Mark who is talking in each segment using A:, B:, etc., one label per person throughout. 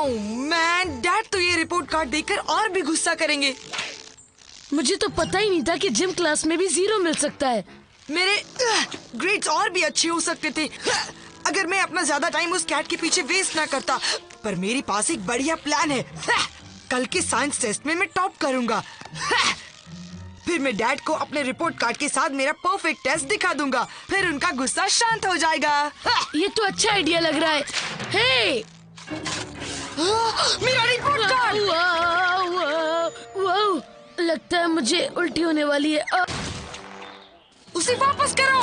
A: Oh man, dad तो ये report card देखकर और भी गुस्सा करेंगे।
B: मुझे तो पता ही नहीं था कि जिम क्लास में भी 0 मिल सकता है।
A: मेरे ग्रेड्स और भी अच्छे हो सकते थे अगर मैं अपना ज्यादा टाइम उस कैट के पीछे वेस्ट ना करता। पर मेरे पास एक बढ़िया प्लान है। कल के साइंस टेस्ट में मैं टॉप करूंगा। फिर मैं डैड को अपने रिपोर्ट कार्ड के साथ मेरा परफेक्ट टेस्ट दिखा दूंगा। फिर उनका गुस्सा शांत हो जाएगा।
B: ये तो अच्छा आइडिया लग रहा है। हे!
A: मेरा रिपोर्ट कार्ड!
B: वाओ! लगता है मुझे उल्टी होने वाली है।
A: उसे वापस करो।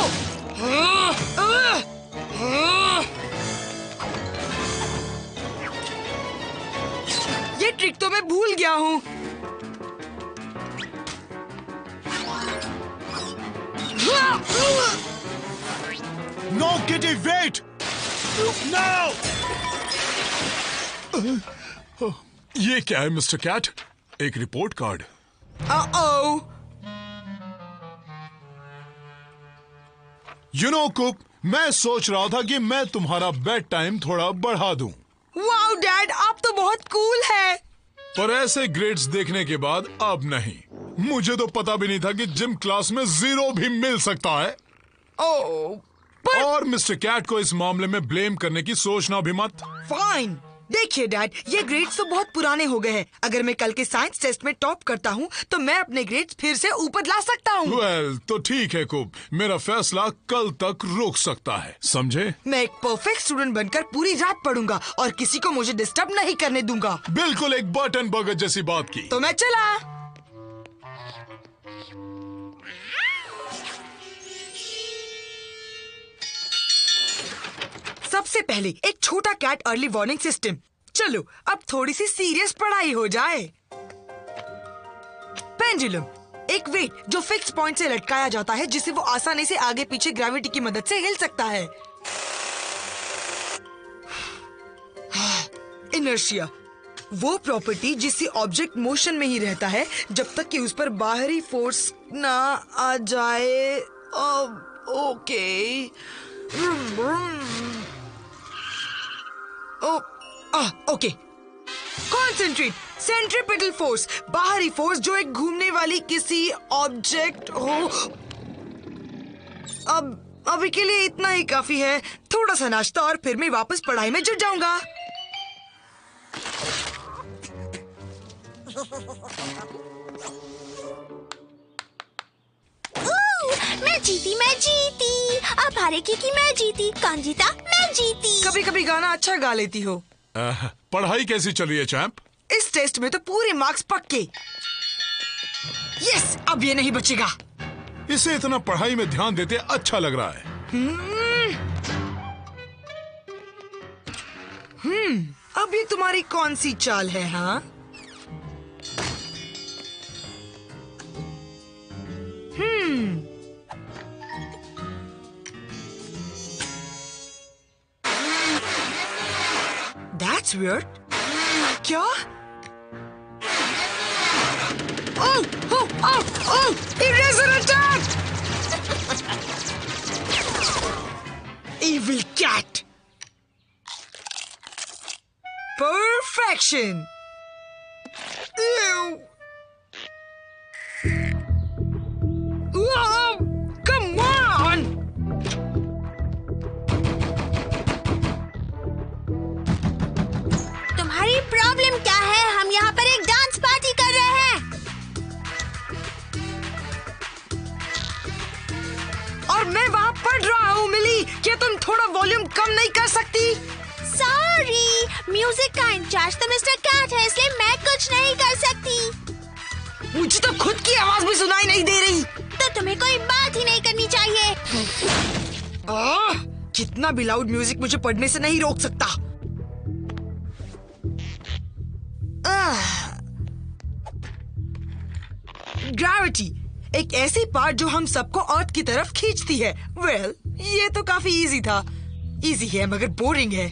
A: ये ट्रिक तो मैं भूल गया हूँ।
C: No, Kitty, wait! No!
D: ये क्या है मिस्टर कैट? एक रिपोर्ट कार्ड।
C: You know, कुप, मैं सोच रहा था कि मैं तुम्हारा बेड टाइम थोड़ा बढ़ा दूं।
A: वाओ डैड, आप तो बहुत कूल है।
C: पर ऐसे ग्रेड्स देखने के बाद अब नहीं। मुझे तो पता भी नहीं था कि जिम क्लास में 0 भी मिल सकता है। और मिस्टर कैट को इस मामले में ब्लेम करने की सोचना भी मत।
A: फाइन। देखिए डैड, ये ग्रेड्स तो बहुत पुराने हो गए हैं। अगर मैं कल के साइंस टेस्ट में टॉप करता हूँ तो मैं अपने ग्रेड्स फिर से ऊपर ला सकता हूँ।
C: वेल, तो ठीक है कुप, मेरा फैसला कल तक रुक सकता है, समझे?
A: मैं एक परफेक्ट स्टूडेंट बनकर पूरी रात पढ़ूंगा और किसी को मुझे डिस्टर्ब नहीं करने दूंगा।
C: बिल्कुल एक बटन बर्गर जैसी बात की।
A: तो मैं चला। सबसे पहले एक छोटा कैट अर्ली वार्निंग सिस्टम। चलो अब थोड़ी सी सीरियस पढ़ाई हो जाए। पेंडुलम, एक वेट जो फिक्स पॉइंट से लटकाया जाता है जिसे वो आसानी से आगे पीछे ग्रेविटी की मदद से हिल सकता है। इनर्शिया, वो प्रॉपर्टी जिससे ऑब्जेक्ट मोशन में ही रहता है जब तक कि उस पर बाहरी फोर्स ना आ जाए। Okay. Okay. Concentrate, centripetal force, बाहरी फोर्स जो एक घूमने वाली किसी ऑब्जेक्ट हो। अब अभी के लिए इतना ही काफी है। थोड़ा सा नाश्ता और फिर मैं वापस पढ़ाई में जुट जाऊंगा।
E: मैं जीती। अब हारेगी कि मैं जीती। कौन जीता? मैं जीती।
A: कभी कभी गाना अच्छा गा लेती हो।
C: पढ़ाई कैसी चली है चैंप?
A: इस टेस्ट में तो पूरे मार्क्स पक्के। यस, अब ये नहीं बचेगा।
C: इसे इतना पढ़ाई में ध्यान देते अच्छा लग रहा है।
A: अब ये तुम्हारी कौन सी चाल है? हाँ, That's weird. क्या? Oh! Eraser attack! Evil cat. Perfection. Ew. Whoa, come on.
E: तुम्हारी प्रॉब्लम क्या है? हम यहाँ पर एक डांस पार्टी कर रहे हैं।
A: और मैं वहाँ पढ़ रहा हूँ। मिली, क्या तुम थोड़ा वॉल्यूम कम नहीं कर सकती?
E: सॉरी, म्यूजिक का इंचार्ज तो मिस्टर कैट है, इसलिए मैं कुछ नहीं कर सकती।
A: मुझे तो खुद की आवाज भी सुनाई नहीं दे रही।
E: तो तुम्हें कोई बात ही नहीं करनी चाहिए।
A: कितना भी लाउड म्यूजिक मुझे पढ़ने से नहीं रोक सकता। ग्रेविटी, एक ऐसी पार्ट जो हम सबको अर्थ की तरफ खींचती है। वेल, ये तो काफी इजी था। इजी है मगर बोरिंग है।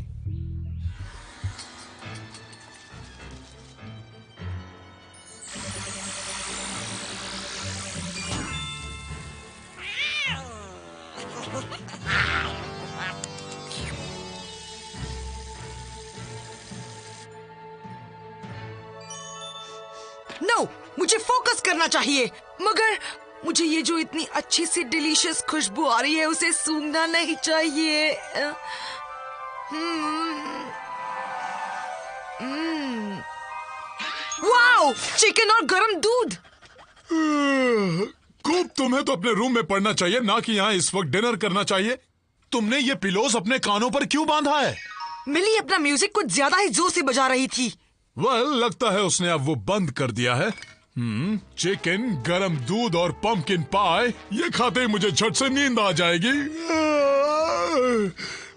A: मुझे फोकस करना चाहिए, मगर मुझे ये जो इतनी अच्छी सी डिलीशियस खुशबू आ रही है उसे सूंघना नहीं चाहिए। वाओ, चिकन और गरम दूध।
C: कूप, तुम्हें तो अपने रूम में पढ़ना चाहिए, ना कि यहाँ इस वक्त डिनर करना चाहिए। तुमने ये पिलोस अपने कानों पर क्यों बांधा है?
A: मिली अपना म्यूजिक कुछ ज्यादा ही जोर से बजा रही थी।
C: लगता है उसने अब वो बंद कर दिया है। चिकन, गरम दूध और पंपकिन पाई, ये खाते ही मुझे झट से नींद आ जाएगी।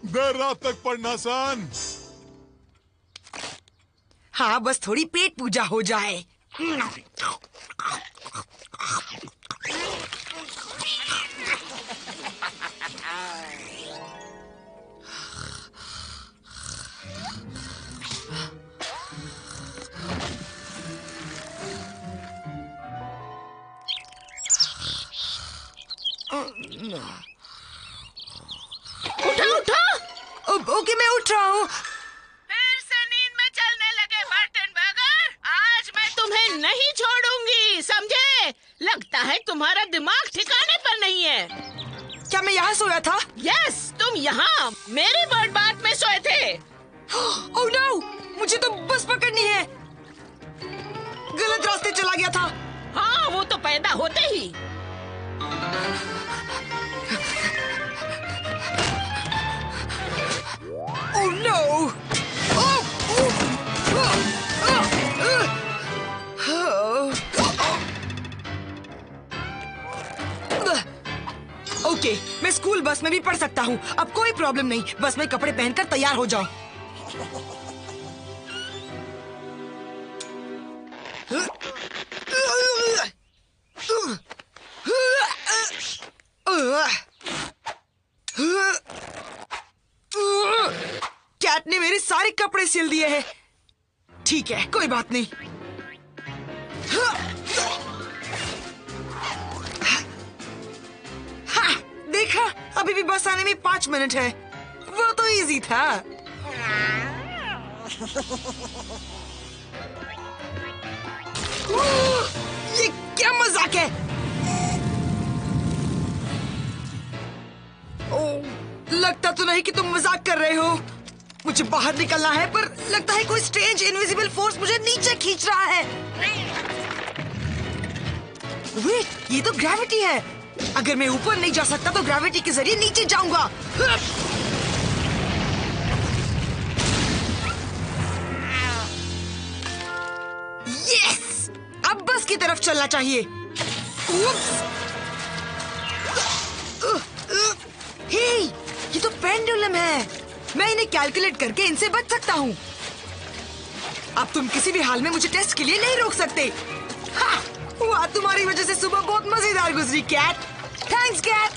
C: देर रात तक पढ़ना सन।
A: हाँ, बस थोड़ी पेट पूजा हो जाए।
B: उठा उठा।
A: ओके, मैं उठ रहा हूँ।
B: फिर से नींद में चलने लगे बर्टनबर्गर। आज मैं तुम्हें नहीं छोड़ूंगी, समझे? लगता है तुम्हारा दिमाग ठिकाने पर नहीं है।
A: क्या मैं यहाँ सोया था?
B: यस, तुम यहाँ मेरी बर्ड बात में सोए थे।
A: ओह नो, मुझे तो बस पकड़नी है। गलत रास्ते चला गया था।
B: हाँ, वो तो पैदा होते ही।
A: Oh no! ओके, मैं स्कूल बस में भी पढ़ सकता हूँ। अब कोई प्रॉब्लम नहीं, बस में कपड़े पहनकर तैयार हो जाओ। कैट ने मेरे सारे कपड़े सिल दिए हैं। ठीक है, कोई बात नहीं। हाँ, देखा, अभी भी बस आने में 5 मिनट है। वो तो इजी था। ये क्या मजाक है? लगता तो नहीं कि तुम मजाक कर रहे हो। मुझे बाहर निकलना है, पर लगता है कोई स्ट्रेंज इनविजिबल फोर्स मुझे नीचे खींच रहा है। वेट, ये तो ग्रेविटी है। अगर मैं ऊपर नहीं जा सकता तो ग्रेविटी के जरिए नीचे जाऊंगा। यस! अब बस की तरफ चलना चाहिए। हे, ये तो पेंडुलम है। मैं इन्हें कैलकुलेट करके इनसे बच सकता हूँ। अब तुम किसी भी हाल में मुझे टेस्ट के लिए नहीं रोक सकते। हाँ, वाह, तुम्हारी वजह से सुबह बहुत मजेदार गुजरी Cat. Thanks Cat.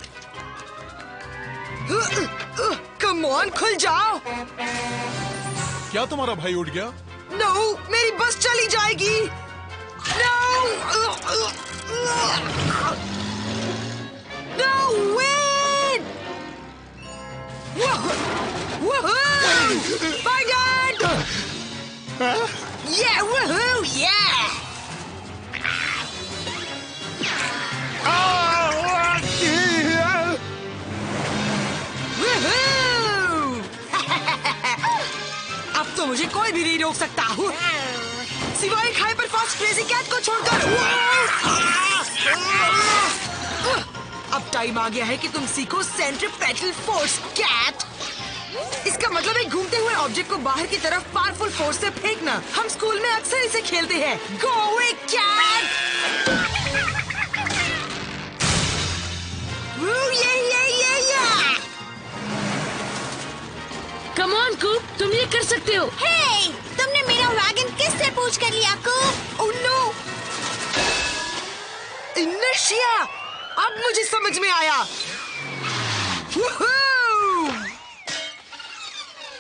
A: Come on, खुल जाओ।
C: क्या तुम्हारा भाई उठ गया?
A: नो, मेरी बस चली जाएगी। No, no, wait. Bye, Dad! Yeah, woohoo, yeah! Woohoo! अब तो मुझे कोई भी नहीं रोक सकता हूँ, सिवाय एक हाइपर फास्ट क्रेजी कैट को छोड़कर। अब टाइम आ गया है कि तुम सीखो सेंट्रीपेटल फोर्स कैट। इसका मतलब है घूमते हुए ऑब्जेक्ट को बाहर की तरफ पावरफुल फोर्स से फेंकना। हम स्कूल में अक्सर इसे खेलते हैं। Go away cat!
B: Come on Coop, तुम ये कर सकते हो।
E: हे, तुमने मेरा वैगन किससे पूछ कर लिया कूप?
A: Oh no! इनर्शिया! अब मुझे समझ में आया।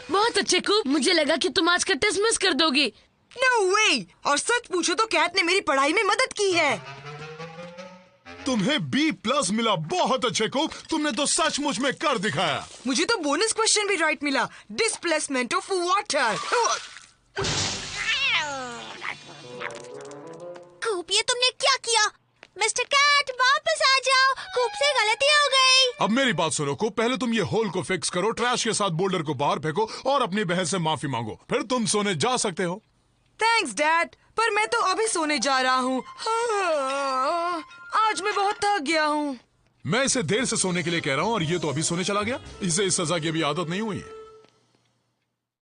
B: बहुत अच्छे कूप, मुझे लगा कि तुम आज का टेस्ट मिस कर दोगी।
A: नो वे! और सच पूछो तो कैट ने मेरी पढ़ाई में मदद की है।
C: तुम्हें B+ मिला। बहुत अच्छे को, तुमने तो सचमुच में कर दिखाया।
A: मुझे तो बोनस क्वेश्चन भी राइट मिला। Displacement of water.
E: कूप, ये तुमने
C: अब मेरी बात सुनो को, पहले तुम ये होल को फिक्स करो, ट्रैश के साथ बोल्डर को बाहर फेंको और अपनी बहन से माफी मांगो, फिर तुम सोने जा सकते हो।
A: थैंक्स डैड, पर मैं तो अभी सोने जा रहा हूँ। आज मैं बहुत थक गया हूँ।
C: मैं इसे देर से सोने के लिए कह रहा हूँ और ये तो अभी सोने चला गया। इसे इस सजा की अभी आदत नहीं हुई है।